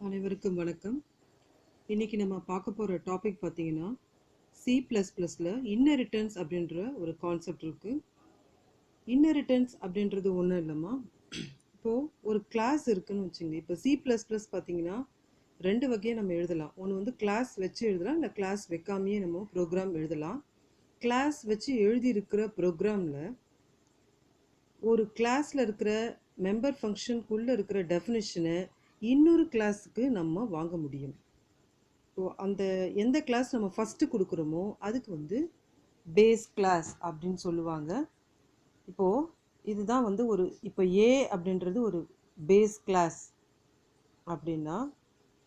அனைவருக்கும் வணக்கம். இன்னைக்கு நம்ம பார்க்க போகிற டாபிக் பார்த்தீங்கன்னா C++ல இன்ஹெரிட்டன்ஸ் அப்படின்ற ஒரு கான்செப்ட் இருக்கு. இன்ஹெரிட்டன்ஸ் அப்படின்றது ஒன்றும் இல்லைம்மா, இப்போது ஒரு கிளாஸ் இருக்குன்னு வச்சுங்க. இப்போ C++ பார்த்தீங்கன்னா ரெண்டு வகையாக நம்ம எழுதலாம். ஒன்று வந்து கிளாஸ் வச்சு எழுதலாம், இல்லை கிளாஸ் வைக்காமையே நம்ம ப்ரோக்ராம் எழுதலாம். கிளாஸ் வச்சு எழுதியிருக்கிற ப்ரோக்ராமில் ஒரு கிளாஸில் இருக்கிற மெம்பர் ஃபங்க்ஷனுக்குள்ளே இருக்கிற டெஃபினிஷனை இன்னொரு கிளாஸுக்கு நம்ம வாங்க முடியும். ஸோ அந்த எந்த கிளாஸ் நம்ம ஃபஸ்ட்டு கொடுக்குறோமோ அதுக்கு வந்து பேஸ் கிளாஸ் அப்படின்னு சொல்லுவாங்க. இப்போது இதுதான் வந்து இப்போ ஏ அப்படின்றது ஒரு பேஸ் கிளாஸ் அப்படின்னா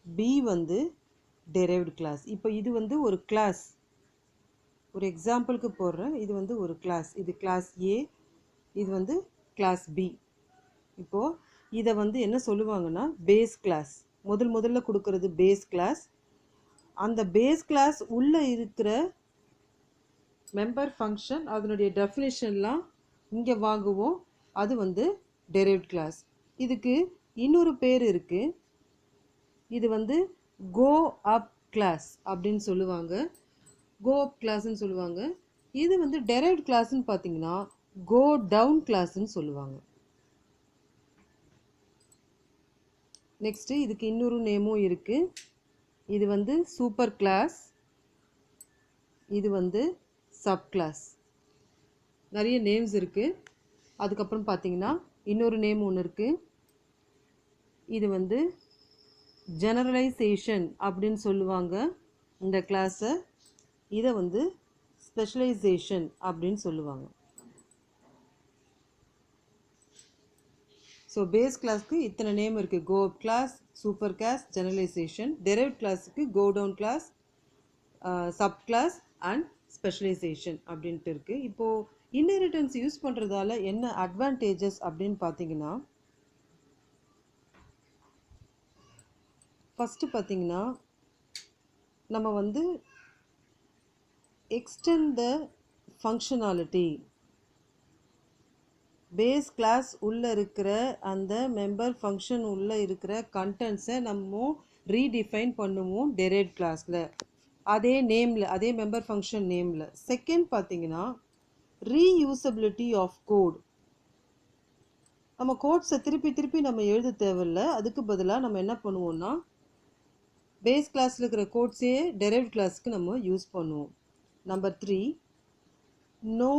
பி வந்து டெரைவ்டு கிளாஸ். இப்போ இது வந்து ஒரு கிளாஸ், ஒரு எக்ஸாம்பிளுக்கு போடுறேன். இது வந்து ஒரு கிளாஸ், இது கிளாஸ் ஏ, இது வந்து கிளாஸ் பி. இப்போது இதை வந்து என்ன சொல்லுவாங்கன்னா பேஸ் கிளாஸ். முதல்ல கொடுக்கறது பேஸ் கிளாஸ். அந்த பேஸ் கிளாஸ் உள்ளே இருக்கிற மெம்பர் ஃபங்க்ஷன் அதனுடைய டெஃபினிஷன்லாம் இங்கே வாங்குவோம். அது வந்து டெரைவ்ட் கிளாஸ். இதுக்கு இன்னொரு பேர் இருக்குது. இது வந்து கோ அப் கிளாஸ் அப்படின்னு சொல்லுவாங்க, கோ அப் கிளாஸ்ன்னு சொல்லுவாங்க. இது வந்து டெரைவ்ட் கிளாஸ்ன்னு பார்த்தீங்கன்னா கோ டவுன் கிளாஸ்ன்னு சொல்லுவாங்க. நெக்ஸ்ட்டு இதுக்கு இன்னொரு நேமும் இருக்குது. இது வந்து சூப்பர் கிளாஸ், இது வந்து சப் கிளாஸ். நிறைய நேம்ஸ் இருக்குது. அதுக்கப்புறம் பார்த்தீங்கன்னா இன்னொரு நேம் ஒன்று இருக்குது. இது வந்து ஜெனரலைசேஷன் அப்படின்னு சொல்லுவாங்க இந்த கிளாஸை. இதை வந்து ஸ்பெஷலைசேஷன் அப்படின்னு சொல்லுவாங்க. ஸோ பேஸ் கிளாஸ்க்கு இத்தனை நேம் இருக்குது: go up class, super class, generalization. Derived கிளாஸுக்கு go down class, sub class and specialization அப்படின்ட்டு இருக்குது. இப்போது இன்ஹெரிட்டன்ஸ் யூஸ் பண்ணுறதால என்ன அட்வான்டேஜஸ் அப்படின்னு பார்த்தீங்கன்னா, ஃபஸ்ட்டு பார்த்தீங்கன்னா நம்ம வந்து extend the functionality. Base class உள்ளே இருக்கிற அந்த மெம்பர் ஃபங்க்ஷன் உள்ளே இருக்கிற கண்டென்ட்ஸை நம்ம ரீடிஃபைன் பண்ணுவோம் டெரைவ்ட் கிளாஸில், அதே நேமில், அதே மெம்பர் ஃபங்க்ஷன் நேமில். செகண்ட் பார்த்தீங்கன்னா ரீயூசபிலிட்டி ஆஃப் கோட். நம்ம கோட்ஸை திருப்பி நம்ம எழுத தேவையில்லை. அதுக்கு பதிலாக நம்ம என்ன பண்ணுவோம்னா பேஸ் கிளாஸில் இருக்கிற கோட்ஸே டெரைவ்ட் கிளாஸ்க்கு நம்ம யூஸ் பண்ணுவோம். Number 3, no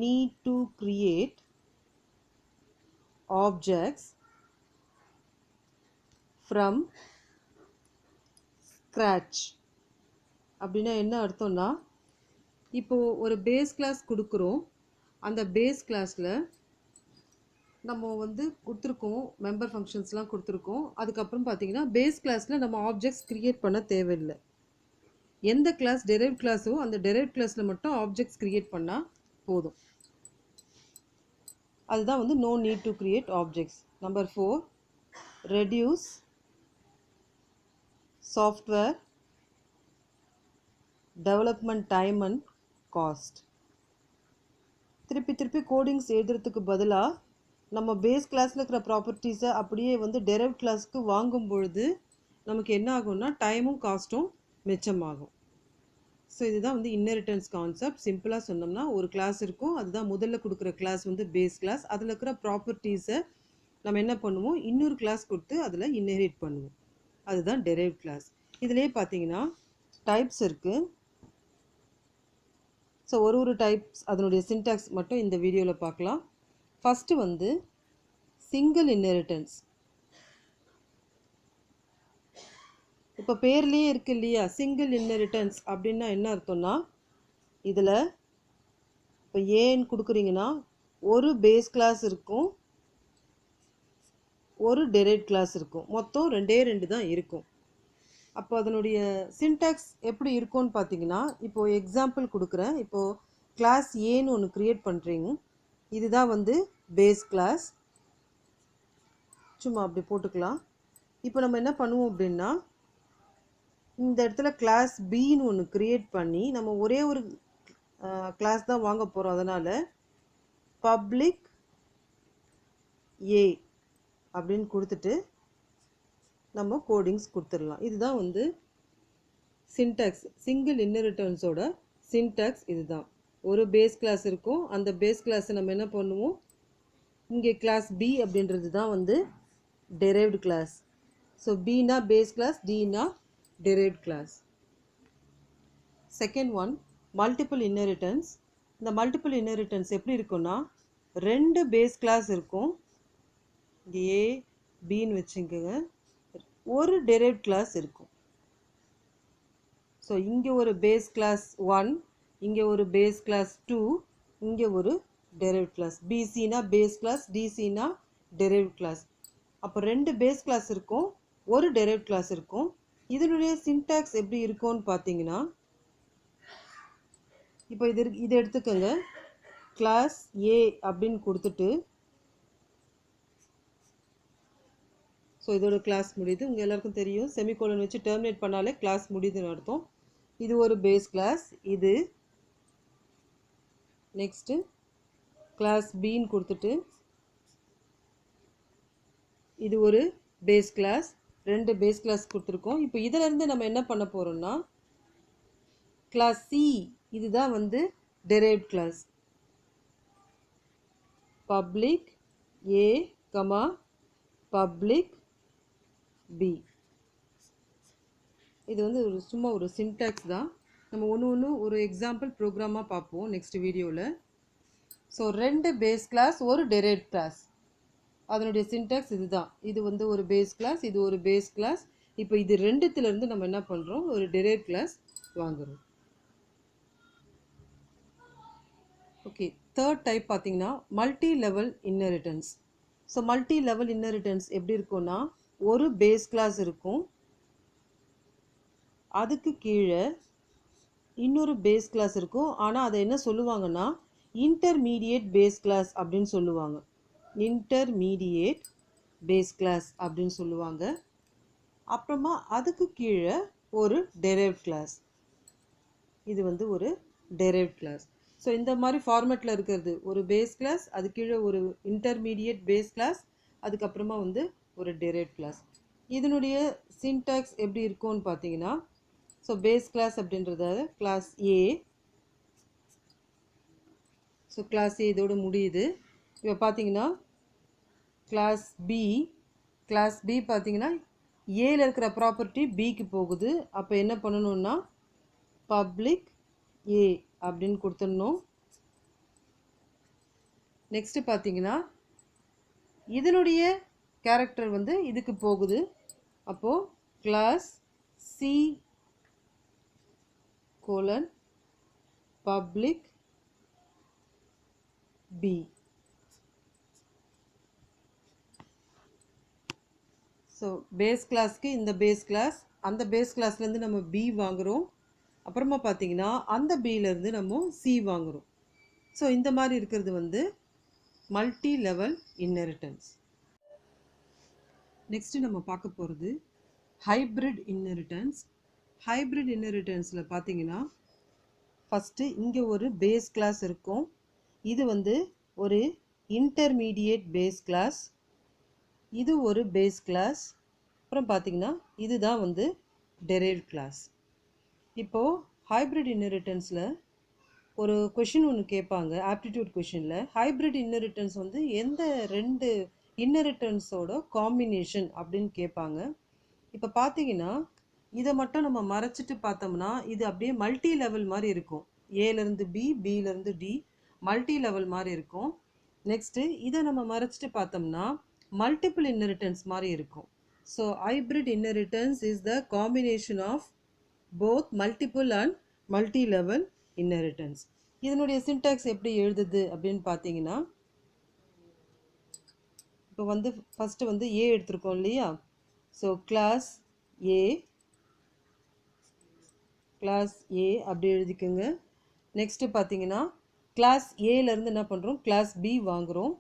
need to create objects from scratch. அப்படின்னா என்ன அர்த்தம்னா, இப்போது ஒரு பேஸ் கிளாஸ் கொடுக்குறோம். அந்த பேஸ் கிளாஸில் நம்ம வந்து கொடுத்துருக்கோம், மெம்பர் ஃபங்க்ஷன்ஸ்லாம் கொடுத்துருக்கோம். அதுக்கப்புறம் பார்த்தீங்கன்னா பேஸ் கிளாஸில் நம்ம ஆப்ஜெக்ட்ஸ் க்ரியேட் பண்ண தேவையில்லை. எந்த கிளாஸ் டெரைவ்ட் கிளாஸோ அந்த டெரைவ்ட் கிளாஸில் மட்டும் ஆப்ஜெக்ட்ஸ் க்ரியேட் பண்ணால் போதும். அதுதான் வந்து no need to create objects. Number 4, reduce software development time and cost. திருப்பி கோடிங்ஸ் எழுதுறதுக்கு பதிலாக நம்ம பேஸ் கிளாஸில் இருக்கிற ப்ராப்பர்ட்டிஸை அப்படியே வந்து டெரைவ்ட் கிளாஸுக்கு வாங்கும் பொழுது நமக்கு என்ன ஆகும்னா டைமும் காஸ்ட்டும் மிச்சமாகும். ஸோ இதுதான் வந்து இன்ஹெரிட்டன்ஸ் கான்செப்ட். சிம்பிளாக சொன்னோம்னா ஒரு கிளாஸ் இருக்கும், அதுதான் முதல்ல கொடுக்குற கிளாஸ் வந்து பேஸ் கிளாஸ். அதில் இருக்கிற ப்ராப்பர்ட்டிஸை நம்ம என்ன பண்ணுவோம், இன்னொரு கிளாஸ் கொடுத்து அதில் இன்ஹெரிட் பண்ணுவோம். அதுதான் டெரைவ்ட் கிளாஸ். இதிலே பார்த்தீங்கன்னா டைப்ஸ் இருக்குது. ஸோ ஒரு டைப்ஸ் அதனுடைய சின்டாக்ஸ் மட்டும் இந்த வீடியோவில் பார்க்கலாம். ஃபஸ்ட்டு வந்து சிங்கிள் இன்ஹெரிட்டன்ஸ். இப்போ பேர்லேயே இருக்கு இல்லையா, சிங்கிள் இன்ஹெரிட்டன்ஸ் அப்படின்னா என்ன அர்த்தம்னா, இதில் இப்போ ஏன்னு கொடுக்குறீங்கன்னா ஒரு பேஸ் கிளாஸ் இருக்கும், ஒரு டெரைவ்ட் கிளாஸ் இருக்கும். மொத்தம் ரெண்டு தான் இருக்கும். அப்போ அதனுடைய சின்டாக்ஸ் எப்படி இருக்கும்னு பார்த்தீங்கன்னா, இப்போது எக்ஸாம்பிள் கொடுக்குறேன். இப்போது கிளாஸ் ஏன்னு ஒன்று க்ரியேட் பண்ணுறீங்க. இதுதான் வந்து பேஸ் கிளாஸ். சும்மா அப்படி போட்டுக்கலாம். இப்போ நம்ம என்ன பண்ணுவோம் அப்படின்னா, இந்த இடத்துல கிளாஸ் பின்னு ஒன்று க்ரியேட் பண்ணி நம்ம ஒரே ஒரு கிளாஸ் தான் வாங்க போகிறோம். அதனால் பப்ளிக் ஏ அப்படின்னு கொடுத்துட்டு நம்ம கோடிங்ஸ் கொடுத்துடலாம். இதுதான் வந்து சின்டாக்ஸ், சிங்கிள் இன்ஹெரிட்டன்ஸோட சின்டாக்ஸ் இதுதான். ஒரு பேஸ் கிளாஸ் இருக்கும், அந்த பேஸ் கிளாஸை நம்ம என்ன பண்ணுவோம், இங்கே கிளாஸ் பி அப்படின்றது தான் வந்து டெரைவ்டு கிளாஸ். ஸோ பினா பேஸ் கிளாஸ், டினா derived class. Second one multiple inheritance. இந்த மல்டிபிள் இன்ஹெரிட்டன்ஸ் எப்படி இருக்குன்னா, ரெண்டு பேஸ் கிளாஸ் இருக்கும், ஏ பின்னு வச்சுக்கோங்க, ஒரு டெரைவ்டு கிளாஸ் இருக்கும். ஸோ இங்கே ஒரு பேஸ் கிளாஸ் 1, இங்கே ஒரு பேஸ் கிளாஸ் 2, இங்கே ஒரு டெரைவ்டு கிளாஸ். பிசினா பேஸ் கிளாஸ், டிசினா டெரைவ்டு கிளாஸ். அப்போ ரெண்டு பேஸ் கிளாஸ் இருக்கும், ஒரு டெரைவ்டு கிளாஸ் இருக்கும். இதனுடைய சின்டாக்ஸ் எப்படி இருக்கும்னு பார்த்தீங்கன்னா, இப்போ இது எடுத்துக்கோங்க, கிளாஸ் ஏ அப்படின்னு கொடுத்துட்டு, ஸோ இதோட கிளாஸ் முடியுது. உங்கள் எல்லாருக்கும் தெரியும், செமிகோலன் வச்சு டெர்மினேட் பண்ணாலே கிளாஸ் முடியுதுன்னு அர்த்தம். இது ஒரு பேஸ் கிளாஸ், இது நெக்ஸ்ட்டு கிளாஸ் பின்னு கொடுத்துட்டு, இது ஒரு பேஸ் கிளாஸ், ரெண்டு பேஸ் கிளாஸ் கொடுத்துருக்கோம். இப்போ இதிலேருந்து நம்ம என்ன பண்ண போகிறோம்னா, கிளாஸ் சி இதுதான் வந்து டெரைவ்டு கிளாஸ். பப்ளிக் ஏ கமா பப்ளிக் பி. இது வந்து சும்மா ஒரு சின்டாக்ஸ் தான். நம்ம ஒன்று ஒரு எக்ஸாம்பிள் ப்ரோக்ராமாக பார்ப்போம் நெக்ஸ்ட் வீடியோவில். ஸோ ரெண்டு பேஸ் கிளாஸ், ஒரு டெரைவ்டு கிளாஸ், அதனுடைய சின்டாக்ஸ் இதுதான். இது வந்து ஒரு பேஸ் கிளாஸ், இது ஒரு பேஸ் கிளாஸ். இப்போ இது ரெண்டுத்துலேருந்து நம்ம என்ன பண்ணுறோம், ஒரு டெரைவ்டு கிளாஸ் வாங்குகிறோம். ஓகே, தேர்ட் டைப் பார்த்தீங்கன்னா multi level inheritance. So multi level inheritance எப்படி இருக்கும்னா, ஒரு பேஸ் கிளாஸ் இருக்கும், அதுக்கு கீழே இன்னொரு பேஸ் கிளாஸ் இருக்கும். ஆனால் அதை என்ன சொல்லுவாங்கன்னா, இன்டர்மீடியேட் பேஸ் கிளாஸ் அப்படின்னு சொல்லுவாங்க. இன்டர்மீடியேட் பேஸ் கிளாஸ் அப்படின்னு சொல்லுவாங்க. அப்புறமா அதுக்கு கீழே ஒரு டெரைவ்டு கிளாஸ், இது வந்து ஒரு டெரைவ்டு கிளாஸ். ஸோ இந்த மாதிரி ஃபார்மேட்டில் இருக்கிறது ஒரு பேஸ் கிளாஸ், அது கீழே ஒரு இன்டர்மீடியேட் பேஸ் கிளாஸ், அதுக்கப்புறமா வந்து ஒரு டெரைவ்டு கிளாஸ். இதனுடைய சின்டாக்ஸ் எப்படி இருக்கும்னு பார்த்தீங்கன்னா, ஸோ பேஸ் கிளாஸ் அப்படின்றத கிளாஸ் ஏ, ஸோ கிளாஸ் ஏ இதோடு முடியுது. இப்போ பார்த்தீங்கன்னா கிளாஸ் பி, கிளாஸ் பி பார்த்தீங்கன்னா ஏல இருக்கிற ப்ராப்பர்ட்டி பிக்கு போகுது. அப்போ என்ன பண்ணணும்னா, பப்ளிக் ஏ அப்படின்னு கொடுத்துடணும். நெக்ஸ்ட் பார்த்தீங்கன்னா இதனுடைய கேரக்டர் வந்து இதுக்கு போகுது. அப்போது class C colon public B. So base கிளாஸ்க்கு இந்த பேஸ் கிளாஸ், அந்த பேஸ் கிளாஸ்லேருந்து நம்ம பி வாங்குகிறோம். அப்புறமா பார்த்தீங்கன்னா அந்த பியிலேருந்து நம்ம சி வாங்குகிறோம். ஸோ இந்த மாதிரி இருக்கிறது வந்து மல்டி லெவல் இன்ஹெரிட்டன்ஸ். நெக்ஸ்ட்டு நம்ம பார்க்க போகிறது ஹைப்ரிட் இன்ஹெரிட்டன்ஸ். ஹைப்ரிட் இன்ஹெரிட்டன்ஸில் பார்த்தீங்கன்னா ஃபஸ்ட்டு இங்கே ஒரு பேஸ் கிளாஸ் இருக்கும், இது வந்து ஒரு இன்டர்மீடியேட் பேஸ் கிளாஸ், இது ஒரு பேஸ் கிளாஸ், அப்புறம் பார்த்தீங்கன்னா இதுதான் வந்து டெரைவ்டு கிளாஸ். இப்போது ஹைப்ரிட் இன்ஹெரிட்டன்ஸில் ஒரு கொஷின் ஒன்று கேட்பாங்க, ஆப்டிடியூட் கொஷினில், ஹைப்ரிட் இன்ஹெரிட்டன்ஸ் வந்து எந்த ரெண்டு இன்ஹெரிட்டன்ஸோட காம்பினேஷன் அப்படின்னு கேட்பாங்க. இப்போ பார்த்தீங்கன்னா இதை மட்டும் நம்ம மறைச்சிட்டு பார்த்தோம்னா இது அப்படியே மல்டி லெவல் மாதிரி இருக்கும். ஏலேருந்து பி, பியிலேருந்து டி, மல்டி லெவல் மாதிரி இருக்கும். நெக்ஸ்ட்டு இதை நம்ம மறைச்சிட்டு பார்த்தோம்னா மல்டிபிள் இன்ஹெரிட்டன்ஸ் மாதிரி இருக்கும். So hybrid inheritance is the combination of both multiple and multi level inheritance. இதனுடைய சின்டாக்ஸ் எப்படி எழுதுது அப்படின்னு பார்த்தீங்கன்னா, இப்போ வந்து ஃபஸ்ட்டு வந்து ஏ எடுத்திருக்கோம் இல்லையா, so class A, class A அப்படி எழுதிக்கோங்க. நெக்ஸ்ட்டு பார்த்தீங்கன்னா கிளாஸ் ஏலேருந்து என்ன பண்ணுறோம், கிளாஸ் பி வாங்குகிறோம்.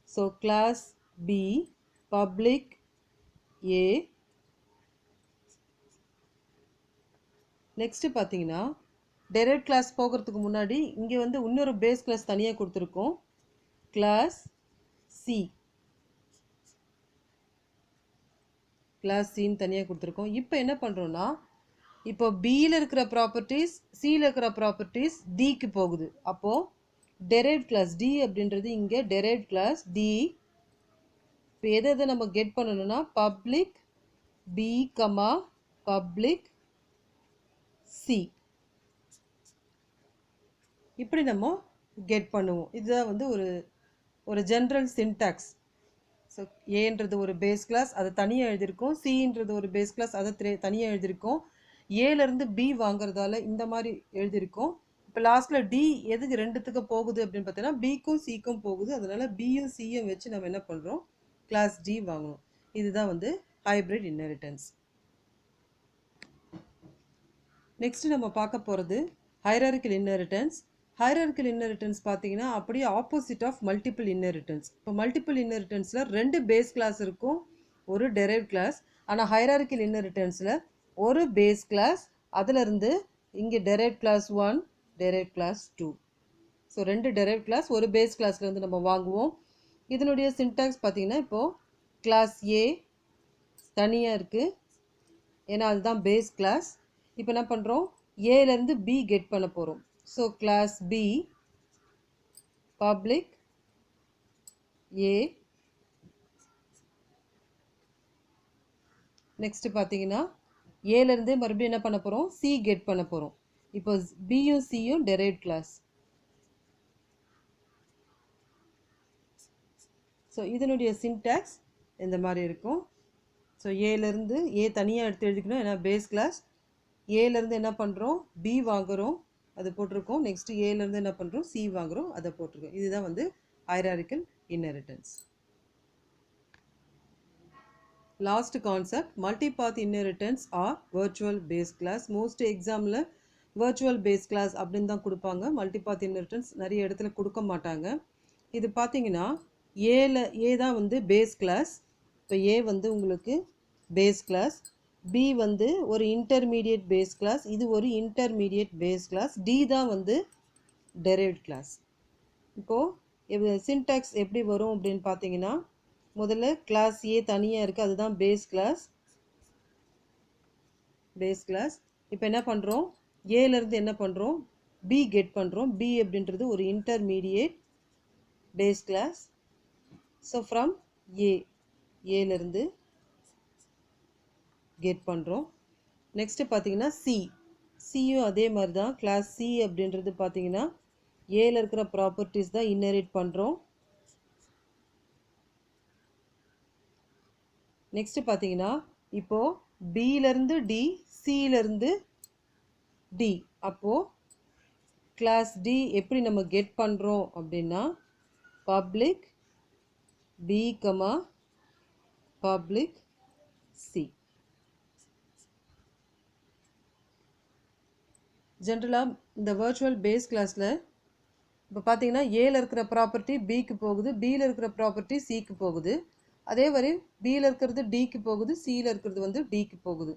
So class B public A. Next பார்த்தீங்கன்னா டெரைவ்டு கிளாஸ் போகிறதுக்கு முன்னாடி இங்கே வந்து இன்னொரு பேஸ் கிளாஸ் தனியாக கொடுத்துருக்கோம், கிளாஸ் சி. கிளாஸ் சின்னு தனியாக கொடுத்துருக்கோம். இப்போ என்ன பண்ணுறோன்னா, இப்போ பியில் இருக்கிற ப்ராப்பர்ட்டிஸ் சியில் இருக்கிற ப்ராப்பர்ட்டிஸ் டிக்கு போகுது. அப்போது டெரைவ்ட் கிளாஸ் டி அப்படின்றது இங்கே டெரைவ்ட் கிளாஸ் டி. இப்போ எதை நம்ம கெட் பண்ணணும்னா public B comma public C, இப்படி நம்ம கெட் பண்ணுவோம். இதுதான் வந்து ஒரு ஜென்ரல் சின்டாக்ஸ். ஸோ ஏன்றது ஒரு பேஸ் கிளாஸ், அதை தனியாக எழுதியிருக்கோம். சின்றது ஒரு பேஸ் கிளாஸ், அதை தனியாக எழுதியிருக்கோம். ஏலேருந்து பி வாங்குறதால இந்த மாதிரி எழுதியிருக்கோம். இப்போ லாஸ்ட்டில் டி எதுக்கு ரெண்டுத்துக்கு போகுது அப்படின்னு பார்த்தீங்கன்னா பிக்கும் சிக்கும் போகுது. அதனால் பியும் சியும் வச்சு நம்ம என்ன பண்ணுறோம், கிளாஸ் டி வாங்கணும். இதுதான் வந்து ஹைப்ரிட் இன்ஹெரிட்டன்ஸ். நெக்ஸ்ட் நம்ம பார்க்க போகிறது ஹைரார்கிக்கல் இன்ஹெரிட்டன்ஸ். ஹைரார்கிக்கல் இன்ஹெரிட்டன்ஸ் பார்த்தீங்கன்னா அப்படியே ஆப்போசிட் ஆஃப் மல்டிபிள் இன்ஹெரிட்டன்ஸ். இப்போ மல்டிபிள் இன்ஹெரிட்டன்ஸில் 2 பேஸ் கிளாஸ் இருக்கும், ஒரு டெரைவ்ட் கிளாஸ். ஆனால் ஹைரார்கிக்கல் இன்ஹெரிட்டன்ஸில் ஒரு பேஸ் கிளாஸ், அதிலிருந்து இங்கே derived class 1, derived class 2. So 2 derived class ஒரு பேஸ் கிளாஸ்லேருந்து நம்ம வாங்குவோம். இதனுடைய சின்டாக்ஸ் பார்த்தீங்கன்னா இப்போது கிளாஸ் ஏ தனியாக இருக்குது, ஏன்னா அதுதான் பேஸ் கிளாஸ். இப்போ என்ன பண்ணுறோம், ஏலேருந்து பி கெட் பண்ண போகிறோம். So class B public A. Next பார்த்தீங்கன்னா ஏலேருந்து மறுபடியும் என்ன பண்ண போகிறோம், சி கெட் பண்ண போகிறோம். இப்போ பியும் சியும் டெரைவ்ட் கிளாஸ். ஸோ இதனுடைய சின்டாக்ஸ் இந்த மாதிரி இருக்கும். ஸோ ஏலேருந்து ஏ தனியாக எடுத்து எழுதிக்கணும், ஏன்னா பேஸ் கிளாஸ். ஏலேருந்து என்ன பண்ணுறோம், பி வாங்குகிறோம், அது போட்டிருக்கோம். நெக்ஸ்ட் ஏலேருந்து என்ன பண்ணுறோம், சி வாங்குகிறோம், அதை போட்டிருக்கோம். இதுதான் வந்து hierarchical inheritance. Last concept multipath inheritance or virtual base class. Most எக்ஸாமில் வர்ச்சுவல் பேஸ் கிளாஸ் அப்படின்னு தான் கொடுப்பாங்க. மல்டிபாத் இன்ஹெரிட்டன்ஸ் நிறைய இடத்துல கொடுக்க மாட்டாங்க. இது பார்த்தீங்கன்னா ஏ தான் வந்து பேஸ் கிளாஸ். இப்போ ஏ வந்து உங்களுக்கு பேஸ் கிளாஸ், பி வந்து ஒரு இன்டர்மீடியட் பேஸ் கிளாஸ், இது ஒரு இன்டர்மீடியட் பேஸ் கிளாஸ், டி தான் வந்து டெரைவ்ட் கிளாஸ். இப்போது சின்டாக்ஸ் எப்படி வரும் அப்படின்னு பார்த்தீங்கன்னா, முதல்ல கிளாஸ் ஏ தனியாக இருக்குது, அதுதான் பேஸ் கிளாஸ். இப்போ என்ன பண்ணுறோம், ஏலேருந்து என்ன பண்ணுறோம், பி கெட் பண்ணுறோம். பி அப்படின்றது ஒரு intermediate base class. So from ஏலேருந்து கெட் பண்ணுறோம். நெக்ஸ்ட்டு பார்த்தீங்கன்னா சியும் அதே மாதிரி தான். கிளாஸ் சி அப்படின்றது பார்த்தீங்கன்னா ஏல இருக்கிற ப்ராப்பர்ட்டிஸ் தான் இன்ஹெரிட் பண்ணுறோம். நெக்ஸ்ட்டு பார்த்தீங்கன்னா இப்போது பியிலேருந்து டி, சியிலேருந்து டி. அப்போது கிளாஸ் டி எப்படி நம்ம கெட் பண்ணுறோம் அப்படின்னா public B comma public C. ஜென்ரலாக இந்த வர்ச்சுவல் பேஸ் கிளாஸில் இப்போ பார்த்தீங்கன்னா ஏல இருக்கிற ப்ராப்பர்ட்டி பிக்கு போகுது, பியில் இருக்கிற ப்ராப்பர்ட்டி சிக்கு போகுது. அதே மாதிரி பியில் இருக்கிறது டிக்கு போகுது, சியில் இருக்கிறது வந்து டிக்கு போகுது.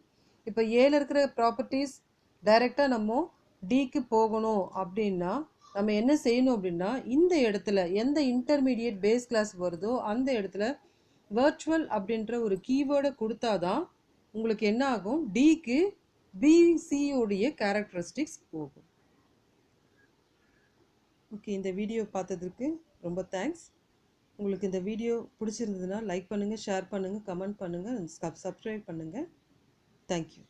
இப்போ ஏல இருக்கிற ப்ராப்பர்ட்டிஸ் டைரெக்டாக நம்ம டிக்கு போகணும் அப்படின்னா நம்ம என்ன செய்யணும் அப்படின்னா, இந்த இடத்துல எந்த இன்டர்மீடியட் பேஸ் கிளாஸ் வருதோ அந்த இடத்துல வர்ச்சுவல் அப்படின்ற ஒரு கீவேர்டை கொடுத்தாதான் உங்களுக்கு என்ன ஆகும், டிக்கு பிசியோடைய கேரக்டரிஸ்டிக்ஸ் போகும். ஓகே, இந்த வீடியோ பார்த்ததுக்கு ரொம்ப தேங்க்ஸ். உங்களுக்கு இந்த வீடியோ பிடிச்சிருந்ததுன்னா லைக் பண்ணுங்கள், ஷேர் பண்ணுங்கள், கமெண்ட் பண்ணுங்கள், சப்ஸ்கிரைப் பண்ணுங்கள். தேங்க்யூ.